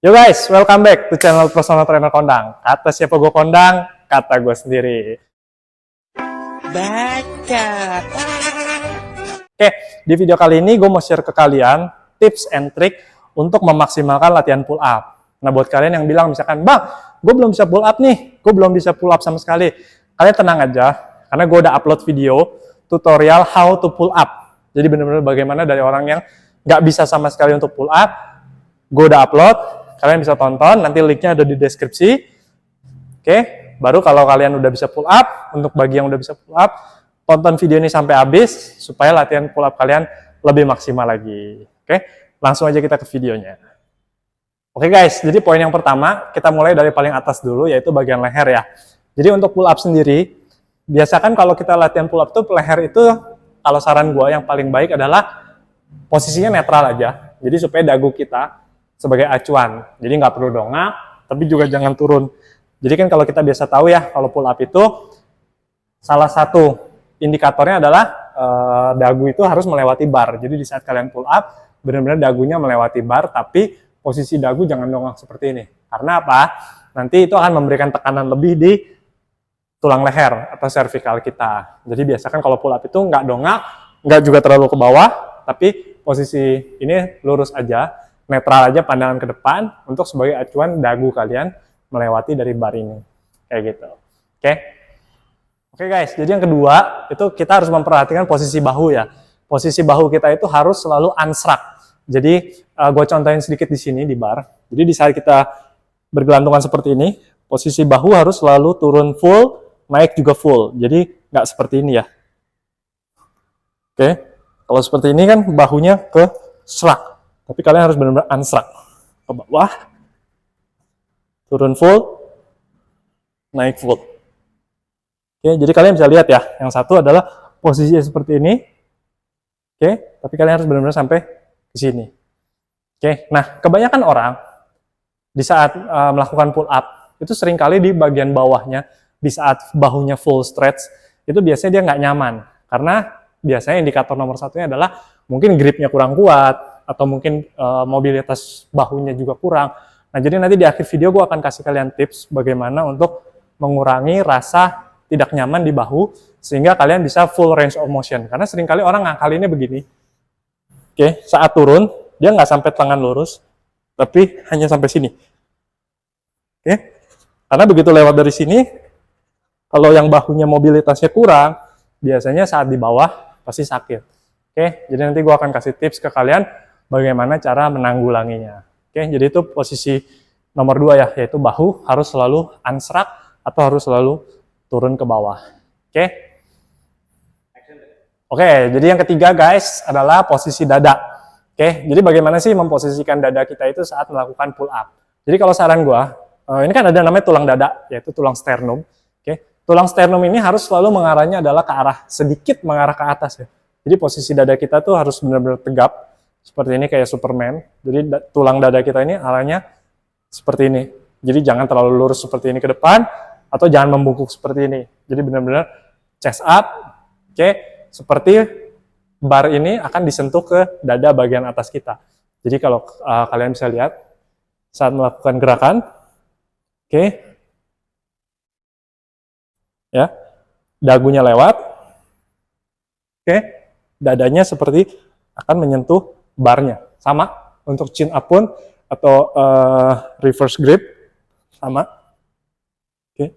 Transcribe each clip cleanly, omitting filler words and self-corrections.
Yo guys, welcome back to channel Personal Trainer Kondang. Kata siapa gue kondang, kata gue sendiri. Baca. Oke, di video kali ini gue mau share ke kalian tips and trick untuk memaksimalkan latihan pull up. Nah, buat kalian yang bilang misalkan, Bang, gue belum bisa pull up nih, gue belum bisa pull up sama sekali. Kalian tenang aja, karena gue udah upload video tutorial how to pull up. Jadi benar-benar bagaimana dari orang yang nggak bisa sama sekali untuk pull up, gue udah upload, kalian bisa tonton, nanti linknya ada di deskripsi. Oke, baru kalau kalian udah bisa pull up, untuk bagi yang udah bisa pull up, tonton video ini sampai habis, supaya latihan pull up kalian lebih maksimal lagi. Oke, langsung aja kita ke videonya. Oke guys, jadi poin yang pertama, kita mulai dari paling atas dulu, yaitu bagian leher ya. Jadi untuk pull up sendiri, biasakan kalau kita latihan pull up tuh, leher itu, kalau saran gue yang paling baik adalah posisinya netral aja. Jadi supaya dagu kita sebagai acuan. Jadi nggak perlu dongak, tapi juga jangan turun. Jadi kan kalau kita biasa tahu ya, kalau pull up itu, salah satu indikatornya adalah dagu itu harus melewati bar. Jadi di saat kalian pull up, benar-benar dagunya melewati bar, tapi posisi dagu jangan dongak seperti ini. Karena apa? Nanti itu akan memberikan tekanan lebih di tulang leher atau cervical kita. Jadi biasakan kalau pull up itu nggak dongak, nggak juga terlalu ke bawah, tapi posisi ini lurus aja, netral aja pandangan ke depan untuk sebagai acuan dagu kalian melewati dari bar ini. Kayak gitu. Oke? Oke guys, jadi yang kedua, itu kita harus memperhatikan posisi bahu ya. Posisi bahu kita itu harus selalu unshrug. Jadi gue contohin sedikit di sini di bar. Jadi di saat kita bergelantungan seperti ini, posisi bahu harus selalu turun full, naik juga full. Jadi nggak seperti ini ya. Oke, kalau seperti ini kan bahunya ke shrug. Tapi kalian harus benar-benar unshrug. Ke bawah, turun full, naik full. Oke, jadi kalian bisa lihat ya, yang satu adalah posisinya seperti ini. Oke, tapi kalian harus benar-benar sampai ke sini. Oke, nah kebanyakan orang di saat melakukan pull up itu seringkali di bagian bawahnya, di saat bahunya full stretch, itu biasanya dia nggak nyaman. Karena biasanya indikator nomor satunya adalah mungkin gripnya kurang kuat, atau mungkin mobilitas bahunya juga kurang. Nah, jadi nanti di akhir video gue akan kasih kalian tips bagaimana untuk mengurangi rasa tidak nyaman di bahu, sehingga kalian bisa full range of motion. Karena seringkali orang ngakalinnya begini. Oke, saat turun, dia nggak sampai tangan lurus, tapi hanya sampai sini. Oke, karena begitu lewat dari sini, kalau yang bahunya mobilitasnya kurang, biasanya saat di bawah pasti sakit. Oke, jadi nanti gue akan kasih tips ke kalian bagaimana cara menanggulanginya. Oke, jadi itu posisi nomor 2 ya, yaitu bahu harus selalu unshrug atau harus selalu turun ke bawah. Oke. Oke, jadi yang ketiga guys adalah posisi dada. Oke, jadi bagaimana sih memposisikan dada kita itu saat melakukan pull up. Jadi kalau saran gue, ini kan ada namanya tulang dada, yaitu tulang sternum. Oke, tulang sternum ini harus selalu mengarahnya adalah ke arah, sedikit mengarah ke atas ya. Jadi posisi dada kita tuh harus benar-benar tegap, seperti ini kayak Superman. Jadi tulang dada kita ini arahnya seperti ini. Jadi jangan terlalu lurus seperti ini ke depan, atau jangan membungkuk seperti ini. Jadi benar-benar chest up, oke. Seperti bar ini akan disentuh ke dada bagian atas kita. Jadi kalau kalian bisa lihat saat melakukan gerakan, oke, ya, dagunya lewat, oke, dadanya seperti akan menyentuh barnya. Sama untuk chin up pun atau reverse grip sama, oke.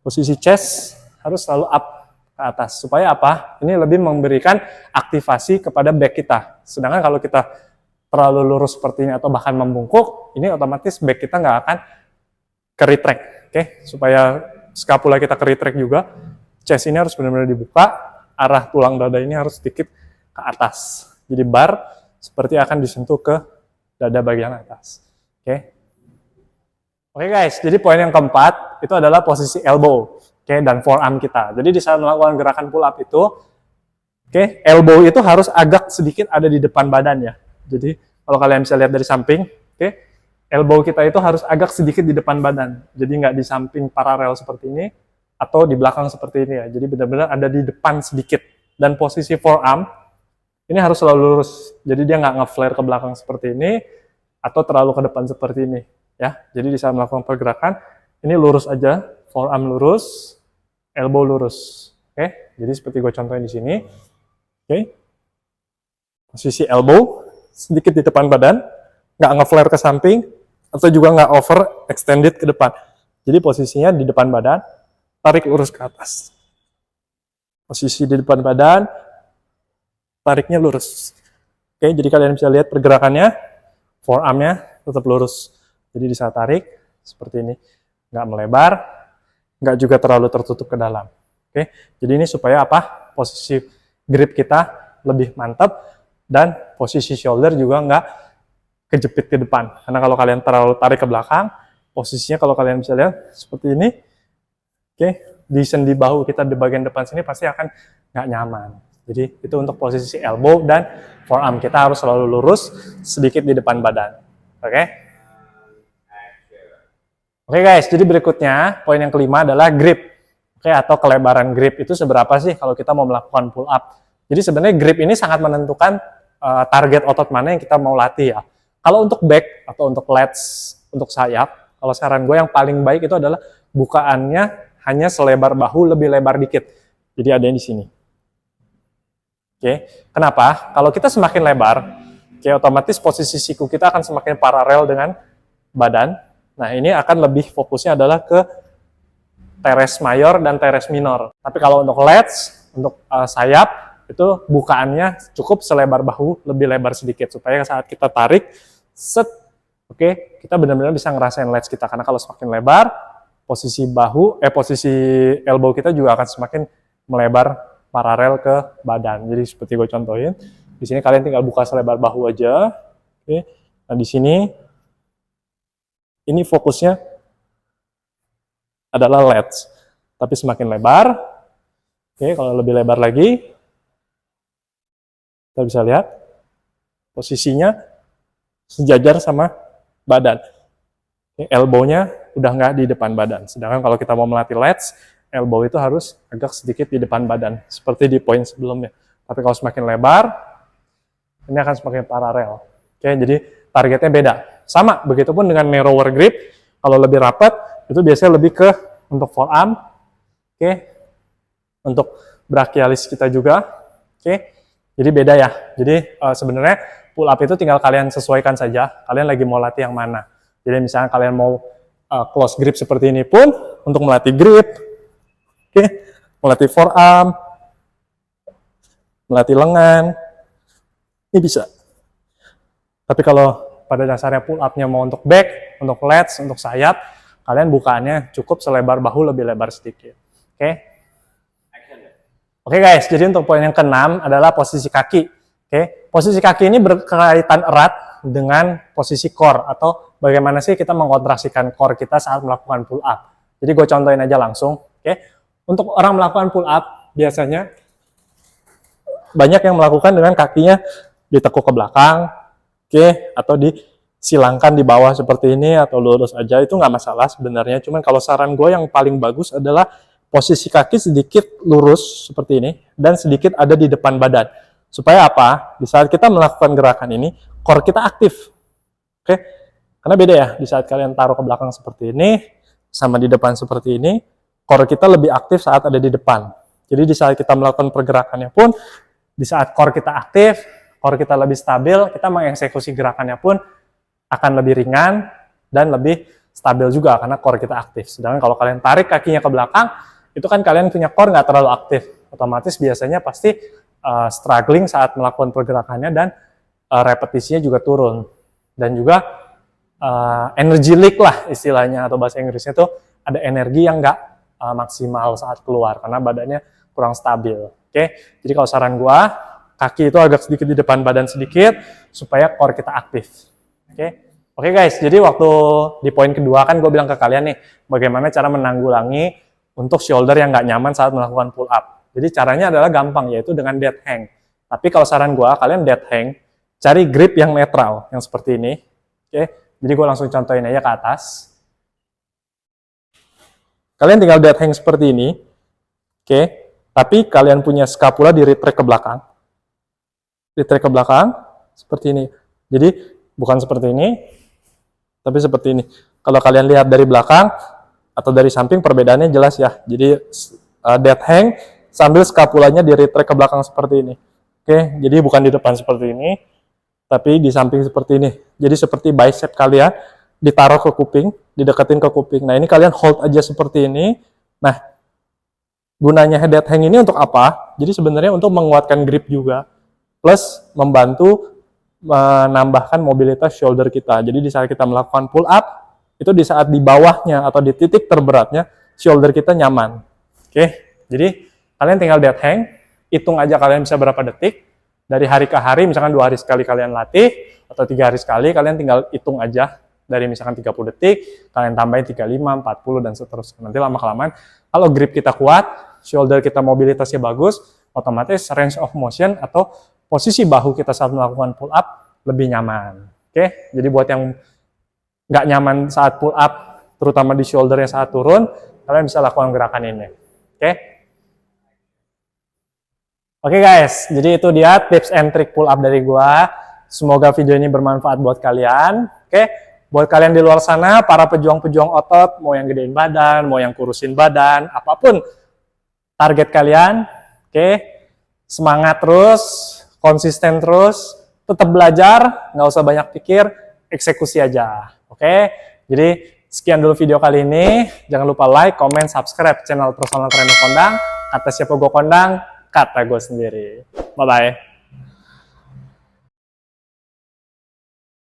Posisi chest harus selalu up ke atas. Supaya apa? Ini lebih memberikan aktivasi kepada back kita. Sedangkan kalau kita terlalu lurus seperti ini atau bahkan membungkuk, ini otomatis back kita nggak akan ke retract. Oke? Supaya scapula kita ke retract juga, chest ini harus benar-benar dibuka, arah tulang dada ini harus sedikit ke atas. Jadi bar seperti akan disentuh ke dada bagian atas. Oke? Oke guys, jadi poin yang keempat itu adalah posisi elbow. Oke, dan forearm kita. Jadi di saat melakukan gerakan pull up itu, oke, elbow itu harus agak sedikit ada di depan badan ya. Jadi kalau kalian bisa lihat dari samping, oke, elbow kita itu harus agak sedikit di depan badan. Jadi nggak di samping paralel seperti ini, atau di belakang seperti ini ya. Jadi benar-benar ada di depan sedikit. Dan posisi forearm ini harus selalu lurus. Jadi dia nggak nge-flare ke belakang seperti ini, atau terlalu ke depan seperti ini. Ya, jadi di saat melakukan pergerakan, ini lurus aja, forearm lurus, elbow lurus. Oke, jadi seperti gue contohin di sini. Oke, posisi elbow sedikit di depan badan, nggak nge-flare ke samping, atau juga nggak over extended ke depan. Jadi posisinya di depan badan, tarik lurus ke atas. Posisi di depan badan, tariknya lurus. Oke, jadi kalian bisa lihat pergerakannya, forearmnya tetap lurus. Jadi di saat tarik, seperti ini. Nggak melebar, nggak juga terlalu tertutup ke dalam. Oke, jadi ini supaya apa? Posisi grip kita lebih mantap, dan posisi shoulder juga nggak kejepit ke depan. Karena kalau kalian terlalu tarik ke belakang, posisinya kalau kalian bisa lihat seperti ini, oke, di sendi bahu kita di bagian depan sini pasti akan nggak nyaman. Jadi itu untuk posisi elbow, dan forearm kita harus selalu lurus sedikit di depan badan. Oke? Oke guys, jadi berikutnya poin yang kelima adalah grip. Oke, atau kelebaran grip itu seberapa sih kalau kita mau melakukan pull up. Jadi sebenarnya grip ini sangat menentukan target otot mana yang kita mau latih ya. Kalau untuk back atau untuk lats, untuk sayap, kalau saran gue yang paling baik itu adalah bukaannya hanya selebar bahu, lebih lebar dikit. Jadi ada yang di sini. Oke, kenapa? Kalau kita semakin lebar, oke, otomatis posisi siku kita akan semakin paralel dengan badan. Nah, ini akan lebih fokusnya adalah ke teres mayor dan teres minor. Tapi kalau untuk lats, untuk sayap, itu bukaannya cukup selebar bahu, lebih lebar sedikit, supaya saat kita tarik, set, oke, kita benar-benar bisa ngerasain lats kita. Karena kalau semakin lebar, posisi posisi elbow kita juga akan semakin melebar paralel ke badan. Jadi seperti gue contohin, di sini kalian tinggal buka selebar bahu aja. Oke. Nah di sini, ini fokusnya adalah lats, tapi semakin lebar. Oke, kalau lebih lebar lagi, kita bisa lihat posisinya sejajar sama badan. Oke, elbow-nya udah nggak di depan badan. Sedangkan kalau kita mau melatih lats, elbow itu harus agak sedikit di depan badan, seperti di poin sebelumnya. Tapi kalau semakin lebar, ini akan semakin paralel. Oke, jadi targetnya beda. Sama, begitupun dengan narrower grip. Kalau lebih rapat, itu biasanya lebih ke untuk forearm, oke, untuk brachialis kita juga, oke. Jadi beda ya. Jadi sebenarnya pull up itu tinggal kalian sesuaikan saja. Kalian lagi mau latih yang mana. Jadi misalnya kalian mau close grip seperti ini pun, untuk melatih grip, oke, melatih forearm, melatih lengan, ini bisa. Tapi kalau pada dasarnya pull up-nya mau untuk back, untuk lats, untuk sayap, kalian bukaannya cukup selebar bahu, lebih lebar sedikit. Oke? Oke guys, jadi untuk poin yang keenam adalah posisi kaki. Oke? Posisi kaki ini berkaitan erat dengan posisi core, atau bagaimana sih kita mengkontraksikan core kita saat melakukan pull up. Jadi gue contohin aja langsung. Oke? Untuk orang melakukan pull up, biasanya banyak yang melakukan dengan kakinya ditekuk ke belakang, oke, atau disilangkan di bawah seperti ini, atau lurus aja, itu nggak masalah sebenarnya. Cuman kalau saran gue yang paling bagus adalah posisi kaki sedikit lurus seperti ini, dan sedikit ada di depan badan. Supaya apa? Di saat kita melakukan gerakan ini, core kita aktif. Oke? Karena beda ya, di saat kalian taruh ke belakang seperti ini, sama di depan seperti ini, core kita lebih aktif saat ada di depan. Jadi di saat kita melakukan pergerakannya pun, di saat core kita aktif, core kita lebih stabil, kita mengeksekusi gerakannya pun akan lebih ringan dan lebih stabil juga karena core kita aktif. Sedangkan kalau kalian tarik kakinya ke belakang, itu kan kalian punya core nggak terlalu aktif. Otomatis biasanya pasti struggling saat melakukan pergerakannya, dan repetisinya juga turun. Dan juga energy leak lah istilahnya, atau bahasa Inggrisnya tuh ada energi yang nggak maksimal saat keluar karena badannya kurang stabil. Oke, jadi kalau saran gua, kaki itu agak sedikit di depan badan sedikit supaya core kita aktif. Oke guys, jadi waktu di poin kedua kan gue bilang ke kalian nih, bagaimana cara menanggulangi untuk shoulder yang nggak nyaman saat melakukan pull up. Jadi caranya adalah gampang, yaitu dengan dead hang. Tapi kalau saran gue, kalian dead hang, cari grip yang netral, yang seperti ini. Oke, jadi gue langsung contohin aja ke atas. Kalian tinggal dead hang seperti ini. Oke, tapi kalian punya scapula di retract ke belakang. retract ke belakang seperti ini. Jadi bukan seperti ini, tapi seperti ini. Kalau kalian lihat dari belakang atau dari samping perbedaannya jelas ya. Jadi dead hang sambil skapulanya di retract ke belakang seperti ini. Oke, jadi bukan di depan seperti ini, tapi di samping seperti ini. Jadi seperti bicep kalian ditaruh ke kuping, dideketin ke kuping. Nah, ini kalian hold aja seperti ini. Nah, gunanya dead hang ini untuk apa? Jadi sebenarnya untuk menguatkan grip juga, plus membantu menambahkan mobilitas shoulder kita. Jadi di saat kita melakukan pull up, itu di saat di bawahnya atau di titik terberatnya, shoulder kita nyaman. Oke, jadi kalian tinggal dead hang, hitung aja kalian bisa berapa detik, dari hari ke hari, misalkan 2 hari sekali kalian latih, atau 3 hari sekali, kalian tinggal hitung aja, dari misalkan 30 detik, kalian tambahin 35, 40, dan seterusnya. Nanti lama-kelamaan, kalau grip kita kuat, shoulder kita mobilitasnya bagus, otomatis range of motion atau posisi bahu kita saat melakukan pull up lebih nyaman. Oke, jadi buat yang nggak nyaman saat pull up, terutama di shoulder yang saat turun, kalian bisa lakukan gerakan ini. Oke guys, jadi itu dia tips and trick pull up dari gua. Semoga video ini bermanfaat buat kalian. Oke, buat kalian di luar sana, para pejuang-pejuang otot, mau yang gedein badan, mau yang kurusin badan, apapun target kalian, oke, semangat terus, konsisten terus, tetap belajar, nggak usah banyak pikir, eksekusi aja. Oke, jadi sekian dulu video kali ini. Jangan lupa like, comment, subscribe channel Personal Trainer Kondang. Kata siapa gue kondang, kata gue sendiri. Bye-bye.